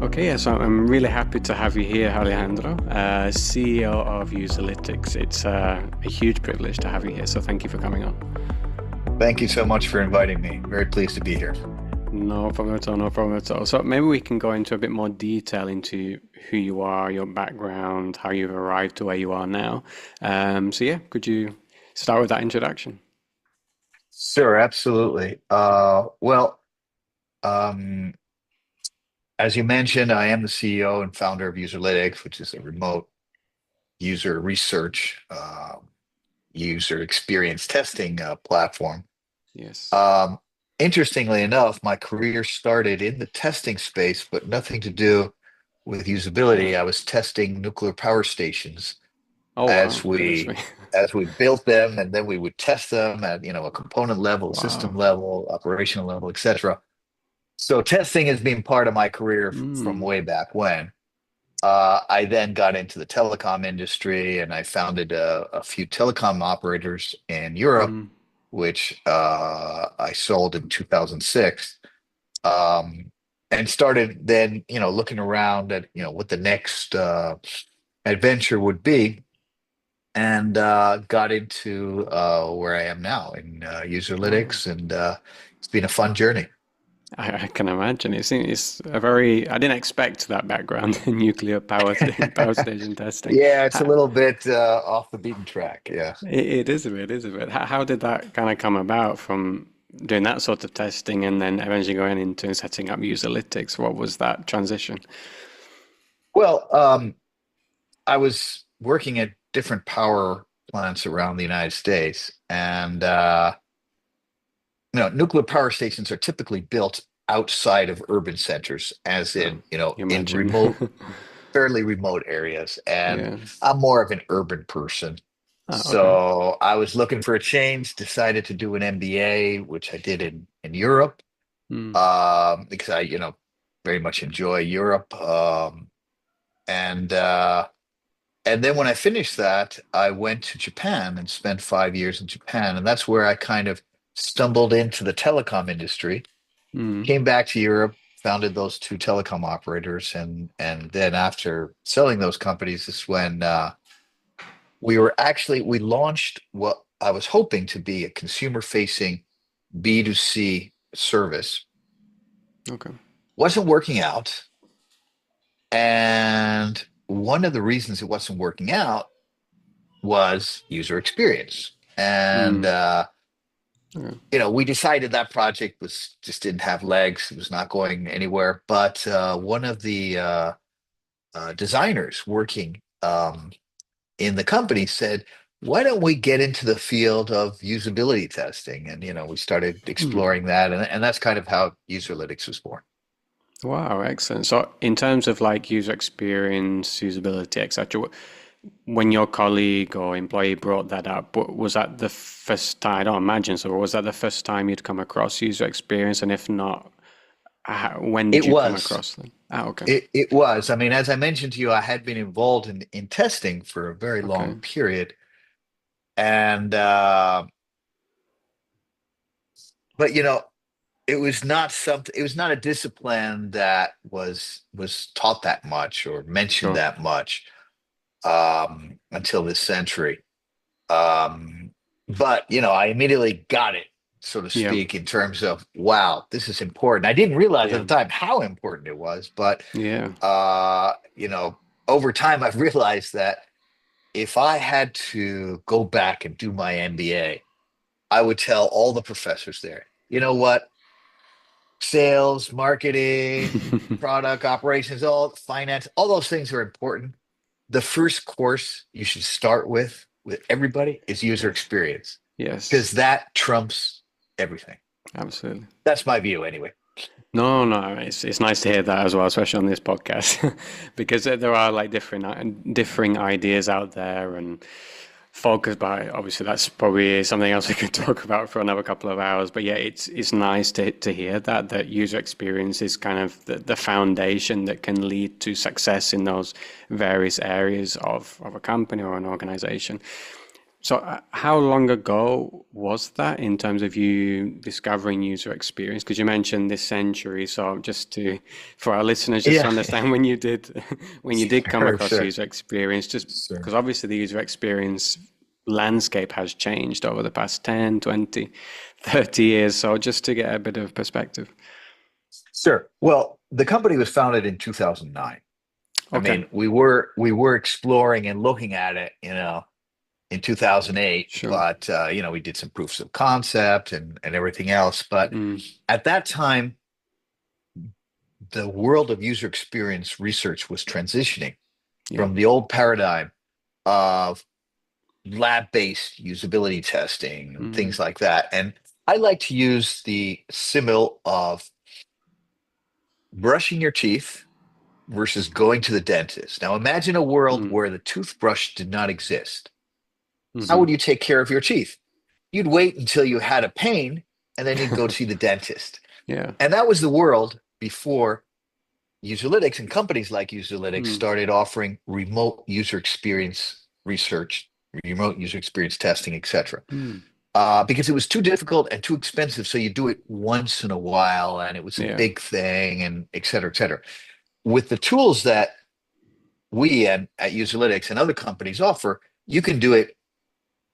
Okay, yeah, so I'm really happy to have you here, Alejandro, CEO of Userlytics. It's a huge privilege to have you here, so thank you for coming on. Thank you so much for inviting me. Very pleased to be here. No problem at all, no problem at all. So maybe we can go into a bit more detail into who you are, your background, how you've arrived to where you are now. So yeah, could you start with that introduction? Sure, absolutely. Um, as you mentioned, I am the CEO and founder of Userlytics, which is a remote user research, user experience testing platform. Yes. Um, Interestingly enough, my career started in the testing space, but nothing to do with usability. I was testing nuclear power stations Oh wow, as goodness we me. as we built them, and then we would test them at a component level, system Wow. level, operational level, etc. So testing has been part of my career from Mm, way back when. I then got into the telecom industry, and I founded a few telecom operators in Europe, mm, which I sold in 2006. Um, and started then, looking around at, what the next adventure would be, and got into where I am now in wow. Userlytics, and it's been a fun journey. I can imagine. It's a very, I didn't expect that background in nuclear power station testing. Yeah, it's a Ha- little bit off the beaten track. Yeah. It is a bit, it is a bit. How did that kind of come about from doing that sort of testing and then eventually going into setting up Userlytics? What was that transition? Well, I was working at different power plants around the United States, and nuclear power stations are typically built outside of urban centers, as Oh, in, you in imagine. fairly remote areas. And Yeah. I'm more of an urban person. Ah, okay. So I was looking for a change, decided to do an MBA, which I did in Europe, Mm, because I, very much enjoy Europe. And uh, and then when I finished that, I went to Japan and spent 5 years in Japan, and that's where I kind of stumbled into the telecom industry. mm, Came back to Europe, founded those two telecom operators, and then after selling those companies is when we launched what I was hoping to be a consumer facing B2C service. okay. Wasn't working out. And one of the reasons it wasn't working out was user experience. And Mm, okay. we decided that project was just didn't have legs. It was not going anywhere. But one of the designers working in the company said, "Why don't we get into the field of usability testing?" And we started Hmm. exploring that, and that's kind of how Userlytics was born. Wow, excellent. So in terms of like user experience, usability, etc., when your colleague or employee brought that up, was that the first time? I don't imagine so. Was that the first time you'd come across user experience? And if not, when did It you come was. across them? Ah, okay. It was. I mean, as I mentioned to you, I had been involved in testing for a very long Okay. period, and but it was not something. It was not a discipline that was taught that much or mentioned Sure. that much until this century. Um, but I immediately got it, so to Yeah. speak, in terms of wow, this is important. I didn't realize at Yeah. the time how important it was, but Yeah. uh, you know, over time I've realized that if I had to go back and do my MBA, I would tell all the professors there, you know what? Sales, marketing, product operations, all finance, all those things are important. The first course you should start with everybody is user Yes. experience, Yes. because that trumps everything. Absolutely. That's my view anyway. No, no, it's nice to hear that as well, especially on this podcast, because there are like differing ideas out there and focus. But obviously, that's probably something else we could talk about for another couple of hours. But yeah, it's nice to hear that user experience is kind of the foundation that can lead to success in those various areas of a company or an organization. So, how long ago was that in terms of you discovering user experience? Because you mentioned this century. So, just to for our listeners, just to Yeah, understand when you did when you did come sure, across sure, user experience, just sure. because obviously the user experience landscape has changed over the past 10, 20, 30 years. So, just to get a bit of perspective. Sure. Well, the company was founded in 2009. I Okay, mean, we were exploring and looking at it, in 2008, sure. but we did some proofs of concept and everything else. But Mm, at that time, the world of user experience research was transitioning yeah. from the old paradigm of lab-based usability testing and Mm, things like that. And I like to use the simile of brushing your teeth versus going to the dentist. Now, imagine a world mm, where the toothbrush did not exist. How hmm. would you take care of your teeth? You'd wait until you had a pain and then you'd go see the dentist. Yeah. And that was the world before Userlytics and companies like Userlytics Mm, started offering remote user experience research, remote user experience testing, etc. mm, Because it was too difficult and too expensive. So you do it once in a while and it was a yeah. big thing and et cetera, et cetera. With the tools that we at Userlytics and other companies offer, you can do it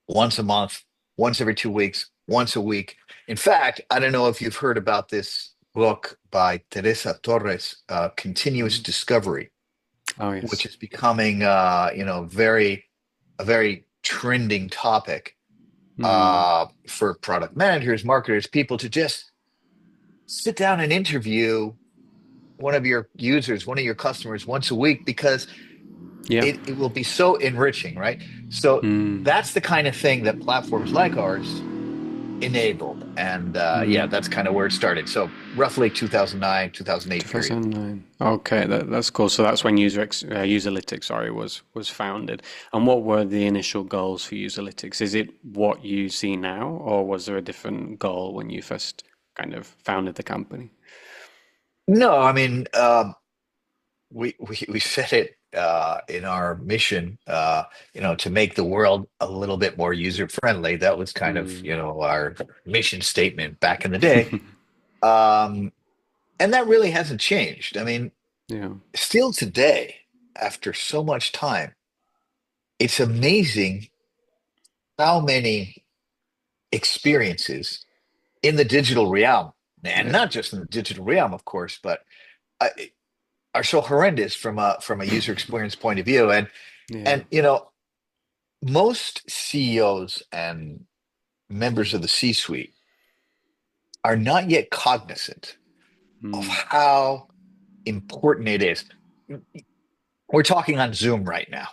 once a month, once every 2 weeks, once a week. In fact, I don't know if you've heard about this book by Teresa Torres, Continuous Mm. Discovery, Oh, which yes. is becoming, a very trending topic Mm, for product managers, marketers, people to just sit down and interview one of your users, one of your customers once a week because yeah. it will be so enriching, right? So Mm, that's the kind of thing that platforms like ours enabled. And yeah, mm. that's kind of where it started. So roughly 2009, 2008 period. 2009. Okay, that's cool. So that's when Userlytics, sorry, was founded. And what were the initial goals for Userlytics? Is it what you see now, or was there a different goal when you first kind of founded the company? No, I mean, we said it in our mission, to make the world a little bit more user friendly. That was kind of, Mm. our mission statement back in the day. Um, and that really hasn't changed. I mean, Yeah. still today, after so much time, it's amazing how many experiences in the digital realm, and Yeah. not just in the digital realm, of course, but uh, are so horrendous from a user experience point of view. And Yeah. and most CEOs and members of the C-suite are not yet cognizant of Mm. how important it is. We're talking on Zoom right now,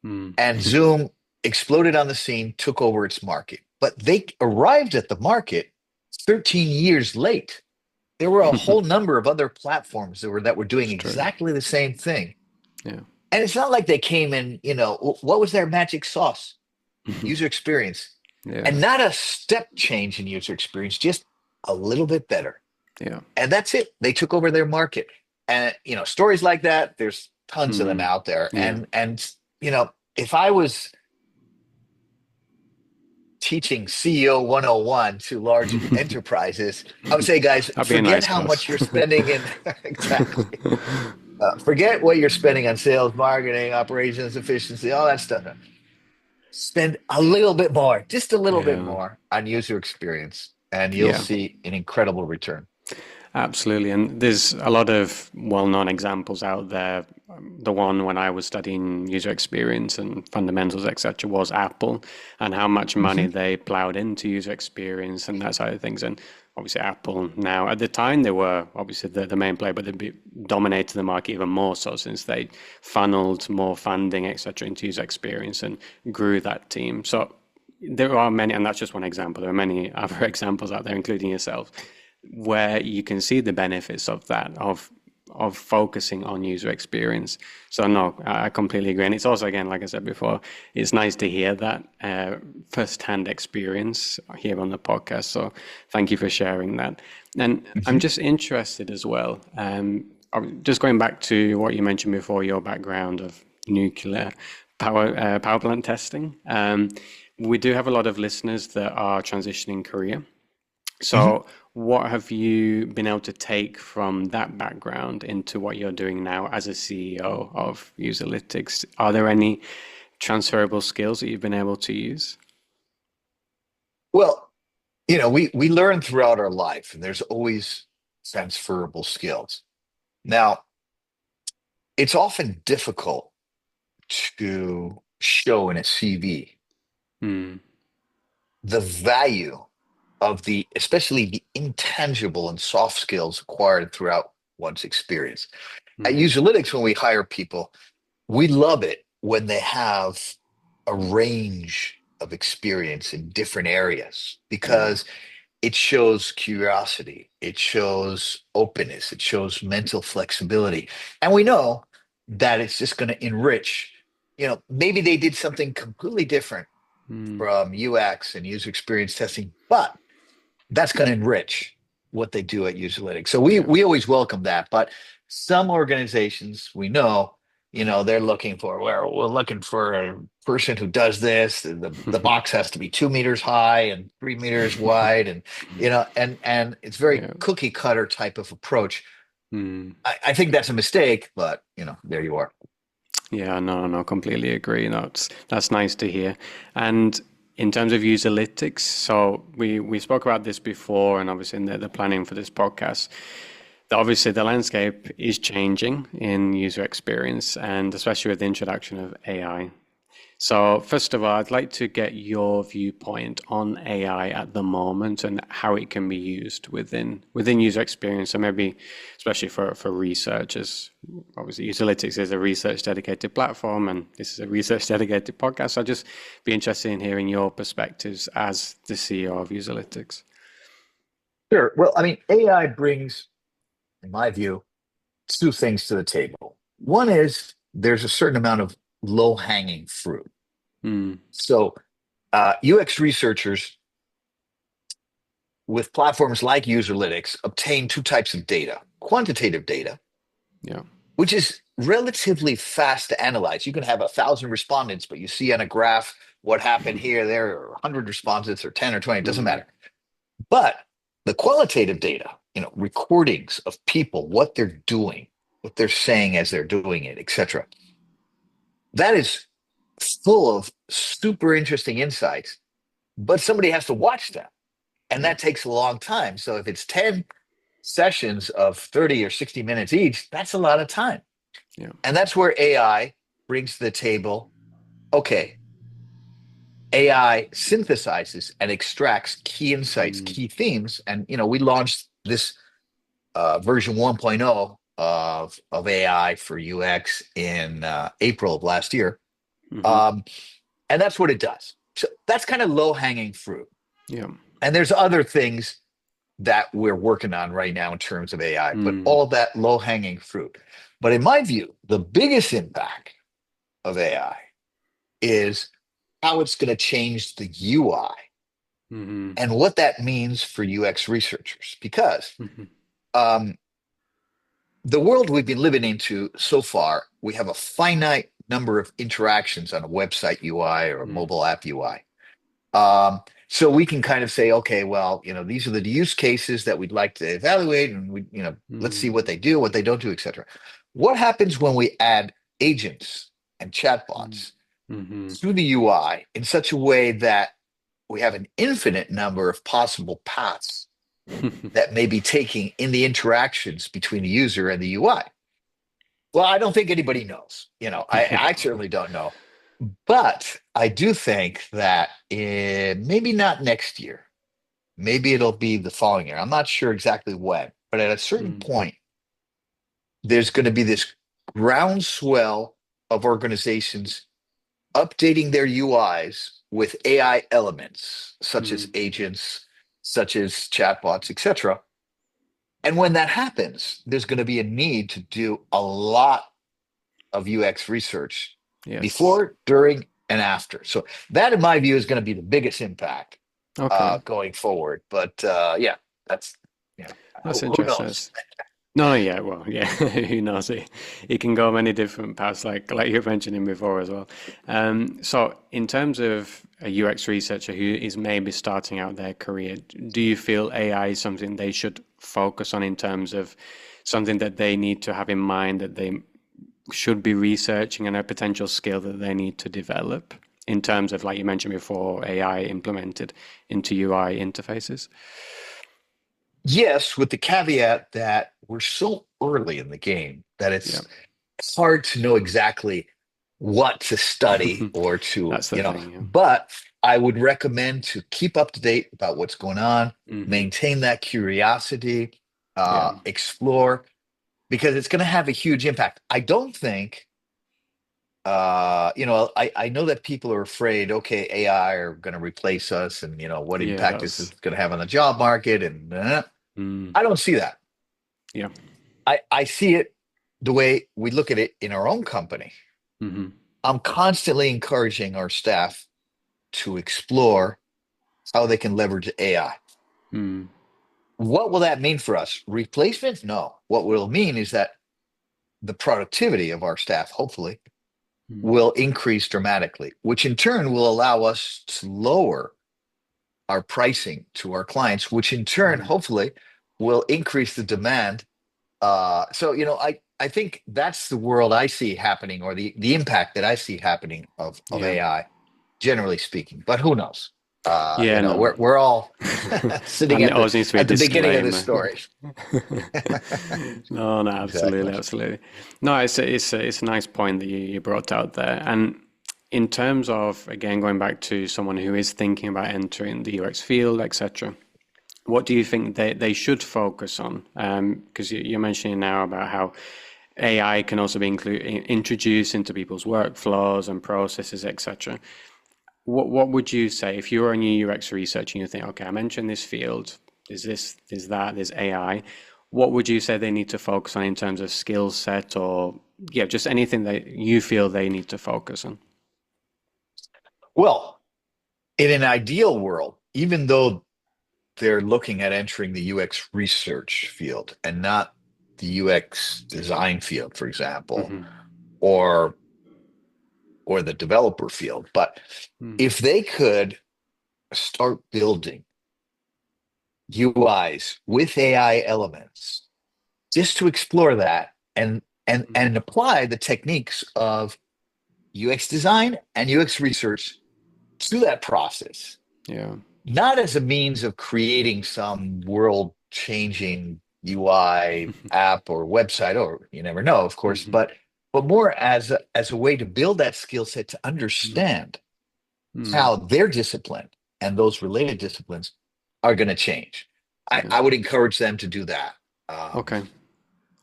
Mm. and Zoom exploded on the scene, took over its market, but they arrived at the market 13 years late. There were a whole number of other platforms that were doing It's true. exactly the same thing. Yeah. And it's not like they came in, what was their magic sauce? User experience. Yeah. And not a step change in user experience, just a little bit better. Yeah. And that's it. They took over their market. And stories like that, there's tons of them Mm. out there. Yeah. And if I was teaching CEO 101 to large enterprises, I would say, guys, That'd be a forget nice how course. much you're spending in exactly. Forget what you're spending on sales, marketing, operations, efficiency, all that stuff. Spend a little bit more, just a little bit Yeah. more on user experience, and you'll Yeah. see an incredible return. Absolutely. And there's a lot of well-known examples out there. The one when I was studying user experience and fundamentals, etc., was Apple and how much money Mhm. they plowed into user experience and that side of things. And obviously, Apple now, at the time, they were obviously the main player, but they dominated the market even more so since they funneled more funding, etc., into user experience and grew that team. So there are many, and that's just one example. There are many other examples out there, including yourself, where you can see the benefits of that, of focusing on user experience. So no, I completely agree. And it's also, again, like I said before, it's nice to hear that first-hand experience here on the podcast. So thank you for sharing that. And I'm Mhm. just interested as well. Just going back to what you mentioned before, your background of nuclear power plant testing. we do have a lot of listeners that are transitioning career. Mhm. So, what have you been able to take from that background into what you're doing now as a CEO of Userlytics? Are there any transferable skills that you've been able to use? Well, we learn throughout our life, and there's always transferable skills. Now, it's often difficult to show in a CV Mm, the value of especially the intangible and soft skills acquired throughout one's experience. At hmm. Userlytics, when we hire people, we love it when they have a range of experience in different areas Yeah. because it shows curiosity, it shows openness, it shows mental flexibility. And we know that it's just going to enrich. Maybe they did something completely different Mm, from UX and user experience testing, but that's going to enrich what they do at Userlytics. So we yeah. we always welcome that. But some organizations we know, they're looking for, well, we're looking for a person who does this. The box has to be 2 meters high and 3 meters wide, and and it's very Yeah. cookie cutter type of approach. Mm. I think that's a mistake, but there you are. Yeah, no, no, completely agree. That's nice to hear. And in terms of userlytics, so we spoke about this before, and obviously in the planning for this podcast, that obviously the landscape is changing in user experience, and especially with the introduction of AI. So first of all, I'd like to get your viewpoint on AI at the moment and how it can be used within user experience. So maybe especially for researchers. Obviously, Userlytics is a research dedicated platform, and this is a research dedicated podcast. So I'd just be interested in hearing your perspectives as the CEO of Userlytics. Sure. Well, I mean, AI brings, in my view, two things to the table. One is there's a certain amount of low hanging fruit. Mm, So UX researchers with platforms like Userlytics obtain two types of data: quantitative data, yeah. which is relatively fast to analyze. You can have 1,000 respondents, but you see on a graph what happened here, there, or 100 respondents, or 10 or 20, it doesn't Mm, matter. But the qualitative data, recordings of people, what they're doing, what they're saying as they're doing it, etc., that is full of super interesting insights, but somebody has to watch them. And yeah. that takes a long time. So if it's 10 sessions of 30 or 60 minutes each, that's a lot of time. Yeah. And that's where AI brings to the table, okay, AI synthesizes and extracts key insights, Mm, key themes. And, we launched this version 1.0 of AI for UX in April of last year. hmm. Um, and that's what it does. So that's kind of low hanging fruit. Yeah. And there's other things that we're working on right now in terms of AI, but Mm, all of that low hanging fruit. But in my view, the biggest impact of AI is how it's going to change the UI hmm. and what that means for UX researchers. Because Hmm. um, the world we've been living into so far, we have a finite number of interactions on a website UI or a Mm, mobile app UI. So we can kind of say, okay, well, these are the use cases that we'd like to evaluate, and let's see mm, what they do, what they don't do, etc. What happens when we add agents and mm, chatbots mhm. through the UI in such a way that we have an infinite number of possible paths that may be taking in the interactions between the user and the UI? Well, I don't think anybody knows. I certainly don't know. But I do think that maybe not next year. Maybe it'll be the following year. I'm not sure exactly when, but at a certain Mm, point, there's going to be this groundswell of organizations updating their UIs with AI elements, such as mm, agents, such as chatbots, etc. And when that happens, there's going to be a need to do a lot of UX research yes. before, during, and after. So that, in my view, is going to be the biggest impact Okay. going forward. But yeah, that's That's who interesting. knows? No, no, yeah, well, yeah, who knows? It can go many different paths, like you were mentioning before as well. So, in terms of a UX researcher who is maybe starting out their career, do you feel AI is something they should focus on in terms of something that they need to have in mind that they should be researching and a potential skill that they need to develop in terms of, like you mentioned before, AI implemented into UI interfaces? Yes, with the caveat that we're so early in the game that Yeah. it's hard to know exactly what to study or to, That's the thing. Yeah. but I would recommend to keep up to date about what's going on, Hmm. maintain that curiosity, Yeah. explore, because it's going to have a huge impact. I don't think, I know that people are afraid, okay, AI are going to replace us and, what Yeah. impact is That's. it going to have on the job market? And Mm, I don't see that. yeah. I see it the way we look at it in our own company. Hmm. I'm constantly encouraging our staff to explore how they can leverage AI. Mm, What will that mean for us? Replacement? No. What will mean is that the productivity of our staff, hopefully, mm, will increase dramatically, which in turn will allow us to lower our pricing to our clients, which in turn, mm. hopefully, will increase the demand. I think that's the world I see happening, or the impact that I see happening of Yeah. AI, generally speaking. But who knows? Yeah. No. We're all sitting And it at the always needs to be a at the beginning of the disclaimer. story. No, no, absolutely, Exactly. absolutely. No, it's a nice point that you brought out there. And in terms of, again, going back to someone who is thinking about entering the UX field, etc., what do you think they should focus on? Because you're mentioning now about how AI can also be introduced into people's workflows and processes, etc. What would you say if you were a new UX researcher and you think, okay, I'm entering this field, there's this, there's that, there's AI. What would you say they need to focus on in terms of skill set or yeah, just anything that you feel they need to focus on? Well, in an ideal world, even though they're looking at entering the UX research field and not the UX design field, for example, Hmm. or or the developer field, but Mm. if they could start building UIs with AI elements just to explore that and apply the techniques of UX design and UX research to that process, Yeah. not as a means of creating some world changing UI app or website, or you never know, of course, Hmm. but more as a way to build that skill set to understand Mm. how their discipline and those related disciplines are going to change. I, Yeah. I would encourage them to do that. Um, Okay.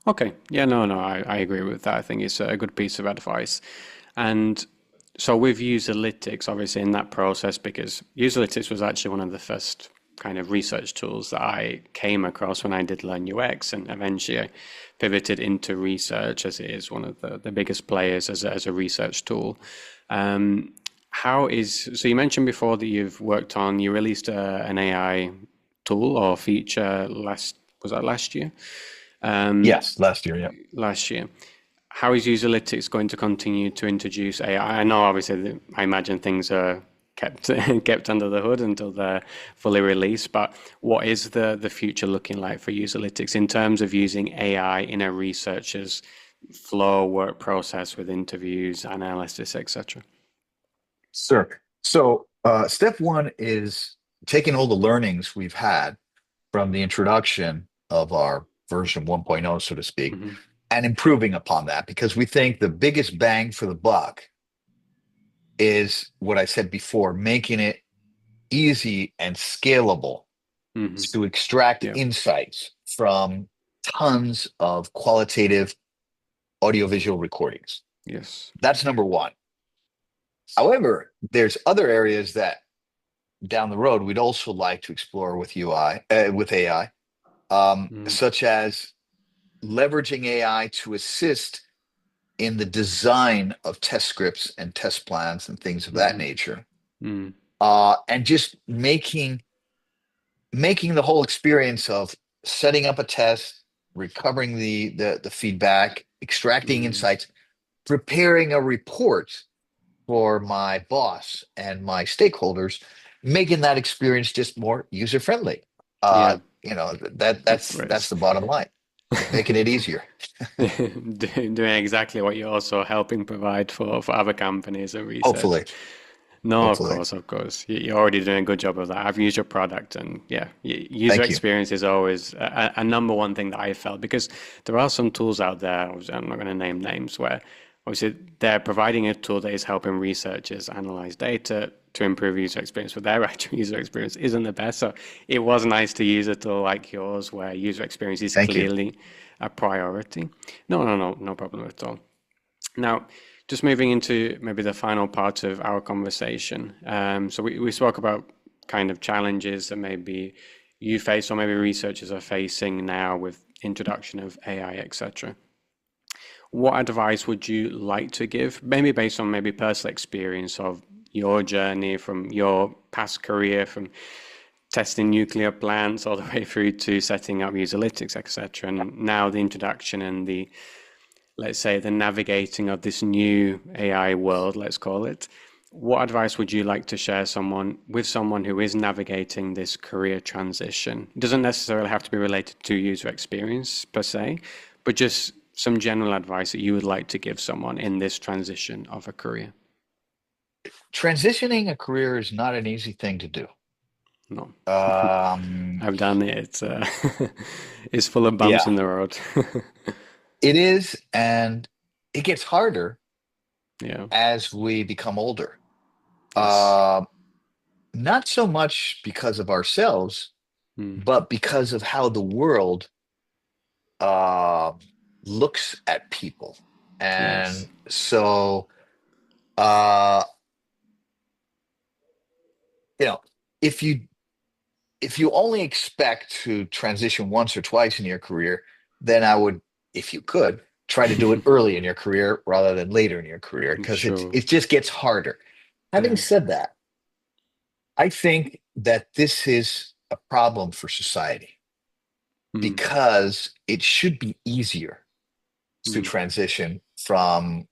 Okay. Yeah, no, no, I agree with that. I think it's a good piece of advice. And so with Userlytics, obviously in that process, because Userlytics was actually one of the first kind of research tools that I came across when I did learn UX, and eventually I pivoted into research as it is one of the biggest players as a research tool. Um, so you mentioned before that you released an AI tool or feature was that last year? yes, last year, yeah. Last year. How is Userlytics going to continue to introduce AI? I know obviously I imagine things are kept kept under the hood until they're fully released, but what is the future looking like for Userlytics in terms of using AI in a researcher's flow work process with interviews, analysis, etc.? Sure. So, step one is taking all the learnings we've had from the introduction of our version 1.0, so to speak, Hmm. and improving upon that because we think the biggest bang for the buck is what I said before, making it easy and scalable Hmm. to extract Yeah. insights from tons of qualitative audiovisual recordings. Yes. That's number one. However, there's other areas that down the road we'd also like to explore with AI, Mm. such as leveraging AI to assist in the design of test scripts and test plans and things of that Hmm. nature, Mm. and just making the whole experience of setting up a test, recovering the feedback, extracting Mm. insights, preparing a report for my boss and my stakeholders, making that experience just more user friendly. Yeah, That's it's the bottom line, making it easier. doing exactly what you're also helping provide for other companies and research. Hopefully, No, of hopefully. course, of course. You're already doing a good job of that. I've used your product, and yeah, user Thank you. experience is always a number one thing that I felt because there are some tools out there, I'm not going to name names, where obviously they're providing a tool that is helping researchers analyze data to improve user experience, but their actual user experience isn't the best. So it was nice to use a tool like yours where user experience is Thank you. clearly a priority. No problem at all. Now, just moving into maybe the final part of our conversation. So we spoke about kind of challenges that maybe you face or maybe researchers are facing now with introduction of AI, etc. What advice would you like to give, maybe based on maybe personal experience of your journey from your past career, from testing nuclear plants all the way through to setting up Userlytics, etc., and now the introduction and the, let's say, the navigating of this new AI world, let's call it. What advice would you like to share someone who is navigating this career transition? It doesn't necessarily have to be related to user experience per se, but just some general advice that you would like to give someone in this transition of a career. Transitioning a career is not an easy thing to do. No, Um, I've done it. It's it's full of bumps yeah, in the road. it is, and it gets harder Yeah. as we become older. Yes. Uh, Not so much because of ourselves, Mm. but because of how the world uh, looks at people. Yes. And so, uh, you know, if you if you only expect to transition once or twice in your career, then I would, if you could, try to do it early in your career rather than later in your career, because Sure. it just gets harder. Having Yeah. said that, I think that this is a problem for society Mm. because it should be easier to Mm. transition from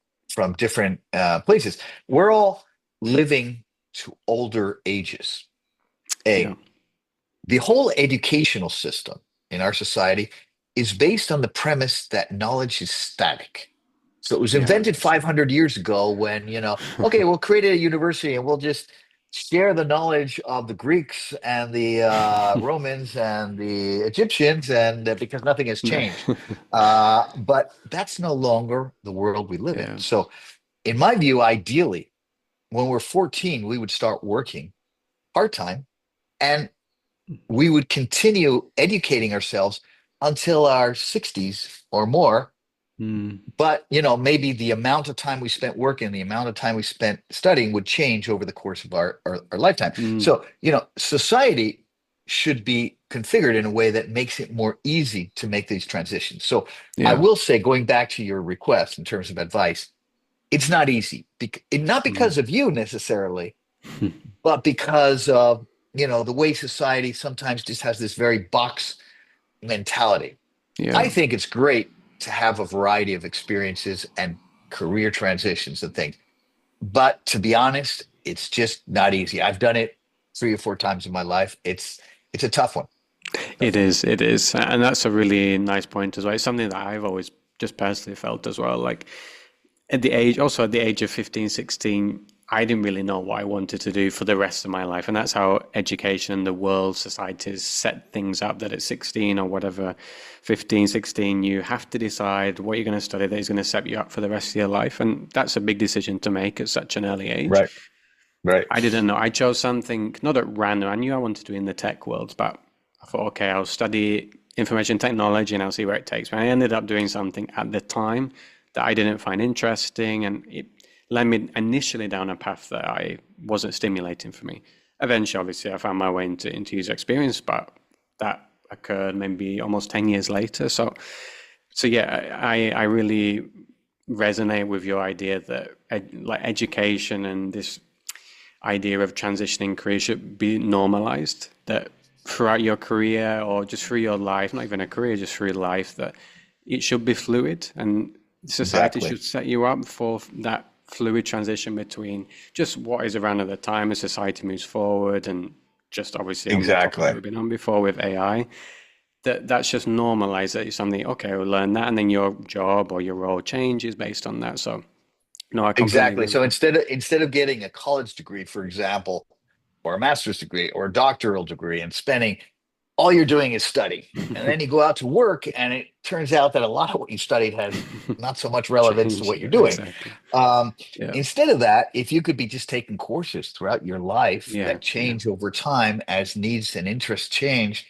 different places. We're all living to older ages. Yeah. A The whole educational system in our society is based on the premise that knowledge is static. So it was Yeah. invented 500 years ago when, okay, we'll create a university and we'll just share the knowledge of the Greeks and the Romans and the Egyptians, and because nothing has changed. But that's no longer the world we live in. Yeah. So, in my view, ideally, when we're 14, we would start working part time, and we would continue educating ourselves until our 60s or more. Mm. But maybe the amount of time we spent working, the amount of time we spent studying would change over the course of our lifetime. Mm. So society should be configured in a way that makes it more easy to make these transitions. So I Yeah. will say, going back to your request in terms of advice, it's not easy. Not Mm. because of you necessarily, but because of the way society sometimes just has this very box mentality. I Yeah. think it's great to have a variety of experiences and career transitions and things, but to be honest, it's just not easy. I've done it 3 or 4 times in my life. It's a tough one. It Tough one. is. It is. And that's a really nice point as well. It's something that I've always just personally felt as well. Like at the age of 15, 16, I didn't really know what I wanted to do for the rest of my life. And that's how education and the world, societies set things up that at 16 or whatever, 15, 16, you have to decide what you're going to study that is going to set you up for the rest of your life. And that's a big decision to make at such an early age. Right, right. I didn't know. I chose something not at random. I knew I wanted to be in the tech world, but I thought, okay, I'll study information technology and I'll see where it takes me. I ended up doing something at the time that I didn't find interesting, and it led me initially down a path that I wasn't stimulating for me. Eventually, obviously, I found my way into user experience, but that occurred maybe almost 10 years later. So yeah, I really resonate with your idea that like education and this idea of transitioning career should be normalized, that throughout your career or just through your life, not even a career, just through life, that it should be fluid and society Exactly. should set you up for that fluid transition between just what is around at the time as society moves forward, and just obviously on the topic that Exactly. we've been on before with AI, that's just normalized, that it's something, okay, we'll learn that, and then your job or your role changes based on that. So no, I completely Exactly. agree with So that. instead of getting a college degree, for example, or a master's degree or a doctoral degree and spending all you're doing is study. And then you go out to work and it turns out that a lot of what you studied has not so much relevance to Change, what you're yeah, doing. exactly. Um, Yeah, Instead of that, if you could be just taking courses throughout your life yeah, that yeah. change over time as needs and interests change,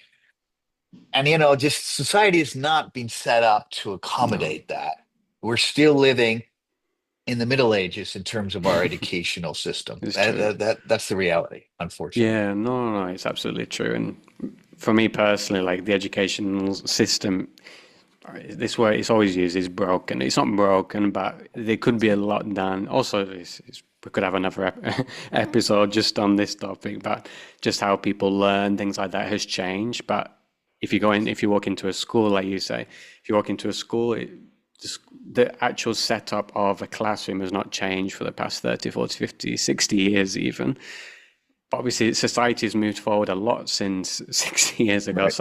and just society is not being set up to No, accommodate that. We're still living in the Middle Ages in terms of our educational system. it's That, true. that, that that's the reality, unfortunately. Yeah, no, no, no, it's absolutely true. And for me personally, like the educational system, this word it's always used is broken. It's not broken, but there could be a lot done. Also, we could have another episode just on this topic, but just how people learn, things like that has changed. But if you walk into a school, like you say, if you walk into a school, the actual setup of a classroom has not changed for the past 30, 40, 50, 60 years even. But obviously, society has moved forward a lot since 60 years ago. Right,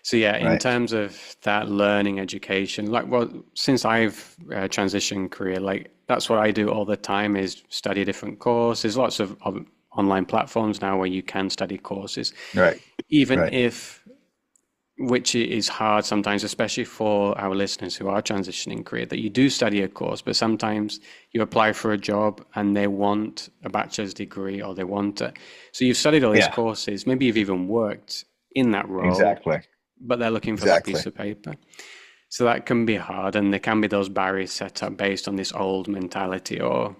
So yeah, in right. terms of that learning education, like, well, since I've transitioned career, like that's what I do all the time is study different courses. Lots of online platforms now where you can study courses, Right, even right. if, which is hard sometimes, especially for our listeners who are transitioning career, that you do study a course, but sometimes you apply for a job and they want a bachelor's degree or they want a, so you've studied all these Yeah, courses, maybe you've even worked in that role, exactly. but they're looking for that Exactly. piece of paper. So that can be hard, and there can be those barriers set up based on this old mentality or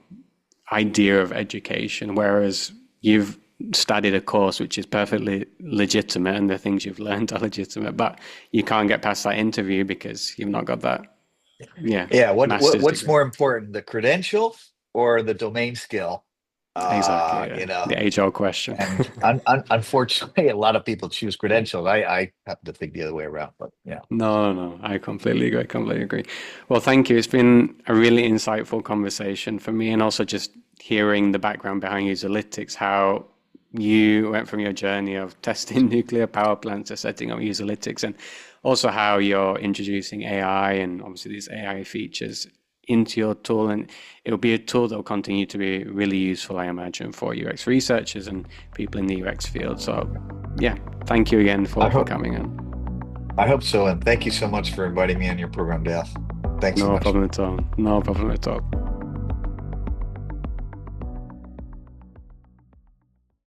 idea of education, whereas you've studied a course which is perfectly legitimate and the things you've learned are legitimate, but you can't get past that interview because you've not got that, yeah, Yeah, master's what's degree. more important, the credential or the domain skill? Exactly, You yeah. know, The age-old question. and unfortunately, a lot of people choose credentials. I happen to think the other way around, but yeah. No, no, I completely agree. I completely agree. Well, thank you. It's been a really insightful conversation for me, and also just hearing the background behind Userlytics, how you went from your journey of testing nuclear power plants to setting up Userlytics, and also how you're introducing AI and obviously these AI features into your tool. And it'll be a tool that will continue to be really useful, I imagine, for UX researchers and people in the UX field. So, yeah, thank you again I for hope coming on. I hope so, and thank you so much for inviting me on your program, Dale. Thanks so No much. problem at all. No problem at all.